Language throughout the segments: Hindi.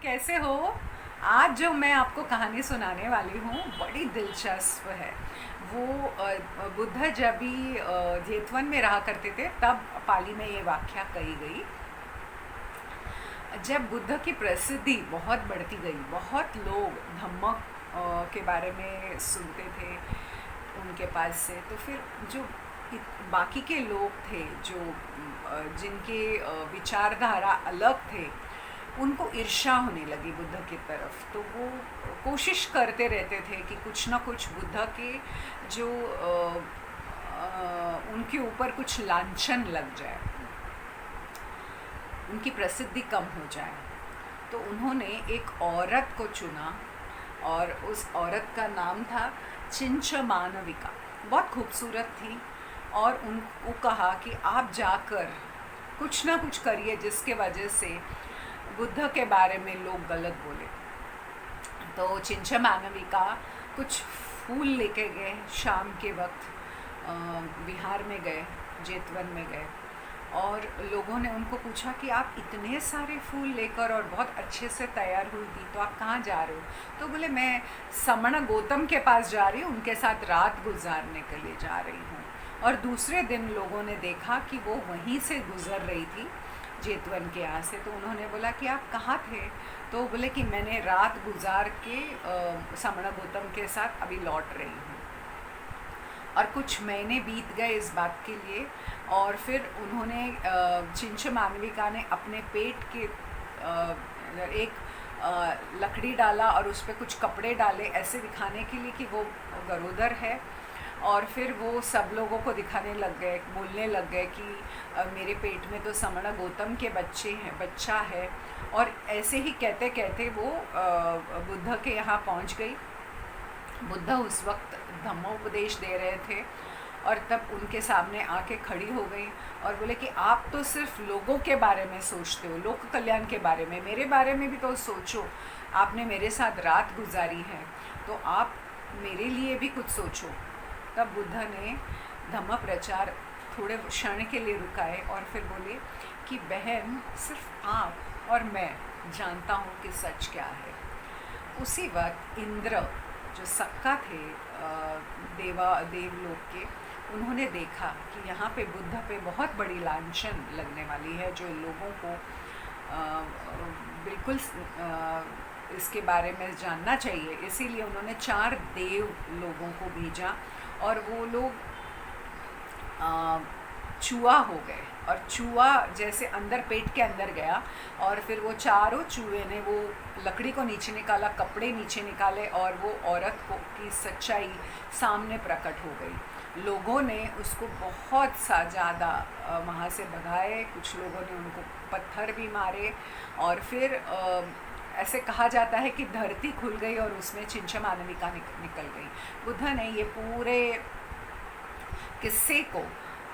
कैसे हो? आज जो मैं आपको कहानी सुनाने वाली हूँ बड़ी दिलचस्प है। वो बुद्ध जब भी जेतवन में रहा करते थे तब पाली में ये वाक्या कही गई। जब बुद्ध की प्रसिद्धि बहुत बढ़ती गई, बहुत लोग धम्मक के बारे में सुनते थे उनके पास से, तो फिर जो बाकी के लोग थे जो जिनके विचारधारा अलग थे, उनको ईर्ष्या होने लगी बुद्ध की तरफ। तो वो कोशिश करते रहते थे कि कुछ ना कुछ बुद्ध के जो उनके ऊपर कुछ लांछन लग जाए, उनकी प्रसिद्धि कम हो जाए। तो उन्होंने एक औरत को चुना और उस औरत का नाम था चिंच मानविका। बहुत खूबसूरत थी और उनको कहा कि आप जाकर कुछ ना कुछ करिए जिसके वजह से बुद्ध के बारे में लोग गलत बोले। तो चिंच मानविका कुछ फूल लेके गए, शाम के वक्त बिहार में गए, जेतवन में गए, और लोगों ने उनको पूछा कि आप इतने सारे फूल लेकर और बहुत अच्छे से तैयार हुई थी, तो आप कहाँ जा रहे हो? तो बोले मैं समण गौतम के पास जा रही हूँ, उनके साथ रात गुजारने के लिए जा रही हूँ। और दूसरे दिन लोगों ने देखा कि वो वहीं से गुज़र रही थी, जेतवन के यहाँ से। तो उन्होंने बोला कि आप कहाँ थे? तो बोले कि मैंने रात गुजार के समण गौतम के साथ अभी लौट रही हूँ। और कुछ महीने बीत गए इस बात के लिए, और फिर उन्होंने चिंच मानविका ने अपने पेट के एक लकड़ी डाला और उस पर कुछ कपड़े डाले, ऐसे दिखाने के लिए कि वो गरोदर है। और फिर वो सब लोगों को दिखाने लग गए, बोलने लग गए कि मेरे पेट में तो समण गौतम के बच्चा है। और ऐसे ही कहते कहते वो बुद्ध के यहाँ पहुँच गई। बुद्ध उस वक्त धम्मोपदेश दे रहे थे और तब उनके सामने आके खड़ी हो गई और बोले कि आप तो सिर्फ लोगों के बारे में सोचते हो, लोक कल्याण के बारे में, मेरे बारे में भी तो सोचो। आपने मेरे साथ रात गुजारी है, तो आप मेरे लिए भी कुछ सोचो। तब बुद्ध ने धम्म प्रचार थोड़े क्षण के लिए रुकाए और फिर बोले कि बहन, सिर्फ आप और मैं जानता हूँ कि सच क्या है। उसी वक्त इंद्र जो सक्का थे देवलोक के, उन्होंने देखा कि यहाँ पे बुद्ध पे बहुत बड़ी लांछन लगने वाली है, जो लोगों को बिल्कुल इसके बारे में जानना चाहिए। इसीलिए उन्होंने 4 देव लोगों को भेजा और वो लोग चूहा हो गए। और चूहा जैसे अंदर पेट के अंदर गया और फिर वो चारों चूहे ने वो लकड़ी को नीचे निकाला, कपड़े नीचे निकाले और वो औरत को की सच्चाई सामने प्रकट हो गई। लोगों ने उसको बहुत सा ज़्यादा वहाँ से भगाए, कुछ लोगों ने उनको पत्थर भी मारे और फिर ऐसे कहा जाता है कि धरती खुल गई और उसमें चिंच मानविका निकल गई। बुद्ध ने ये पूरे किस्से को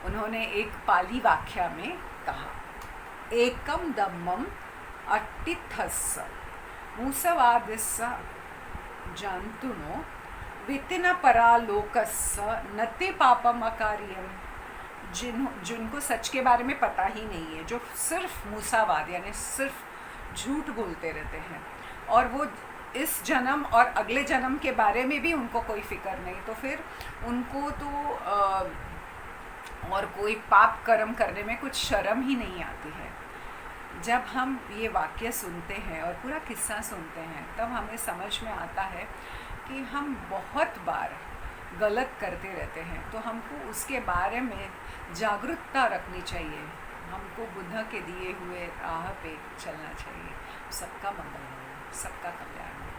उन्होंने एक पाली वाक्या में कहा, एकम दम्मम अट्टिथस्स मूसवादिस्स जानतुनो वितिन परालोकस्स नते पापम अकार्यम। जिनको सच के बारे में पता ही नहीं है, जो सिर्फ मूसावाद यानी सिर्फ झूठ बोलते रहते हैं, और वो इस जन्म और अगले जन्म के बारे में भी उनको कोई फिक्र नहीं, तो फिर उनको तो और कोई पाप कर्म करने में कुछ शर्म ही नहीं आती है। जब हम ये वाक्य सुनते हैं और पूरा किस्सा सुनते हैं, तब हमें समझ में आता है कि हम बहुत बार गलत करते रहते हैं। तो हमको उसके बारे में जागरूकता रखनी चाहिए, हमको बुद्ध के दिए हुए राह पे चलना चाहिए। सबका मंगल हो, सबका कल्याण हो।